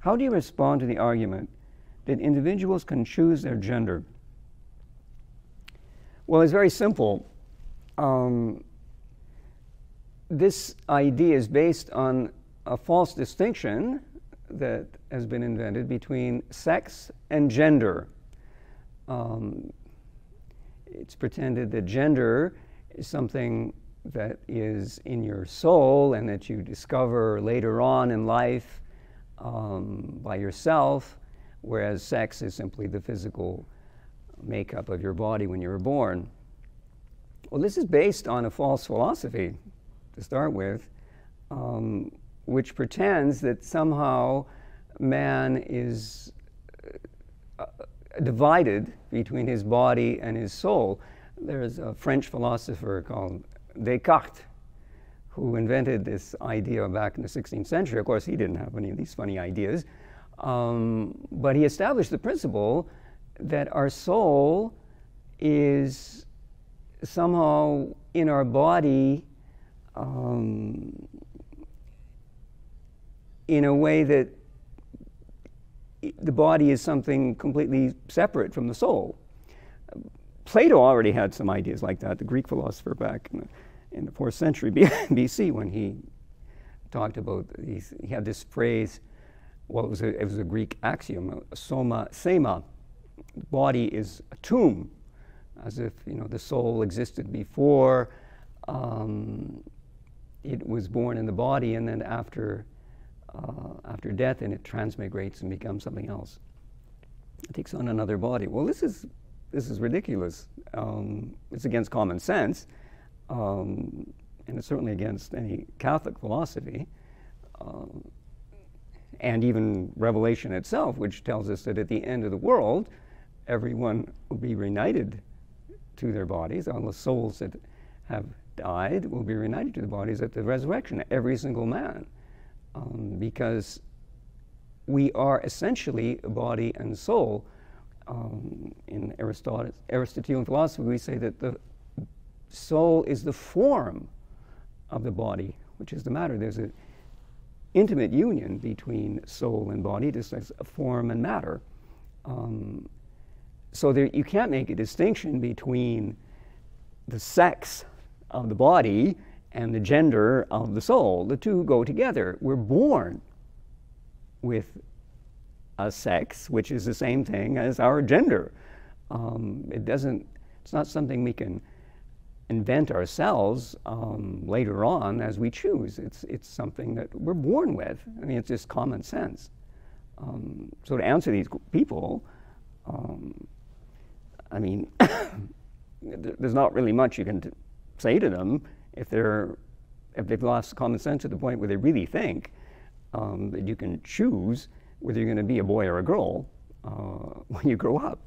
How do you respond to the argument that individuals can choose their gender? Well, it's very simple. This idea is based on a false distinction that has been invented between sex and gender. It's pretended that gender is something that is in your soul and that you discover later on in life by yourself, whereas sex is simply the physical makeup of your body when you were born. Well, this is based on a false philosophy to start with, which pretends that somehow man is divided between his body and his soul. There's a French philosopher called Descartes who invented this idea back in the 16th century. Of course, he didn't have any of these funny ideas, but he established the principle that our soul is somehow in our body in a way that the body is something completely separate from the soul. Plato already had some ideas like that, the Greek philosopher back in the 4th century BC, when he talked about, he had this phrase, well, it was a Greek axiom, soma sema, body is a tomb, as if, you know, the soul existed before it was born in the body, and then after death, and it transmigrates and becomes something else. It takes on another body. Well, this is ridiculous. It's against common sense, and it's certainly against any Catholic philosophy, and even Revelation itself, which tells us that at the end of the world, everyone will be reunited to their bodies. All the souls that have died will be reunited to the bodies at the resurrection, every single man, because we are essentially a body and soul. In Aristotelian philosophy, we say that the soul is the form of the body, which is the matter. There's an intimate union between soul and body, just as a form and matter. So you can't make a distinction between the sex of the body and the gender of the soul. The two go together. We're born with a sex, which is the same thing as our gender. It's not something we can invent ourselves later on as we choose. It's something that we're born with. I mean, it's just common sense. So to answer these people, I mean, there's not really much you can say to them if they've lost common sense to the point where they really think that you can choose whether you're going to be a boy or a girl when you grow up.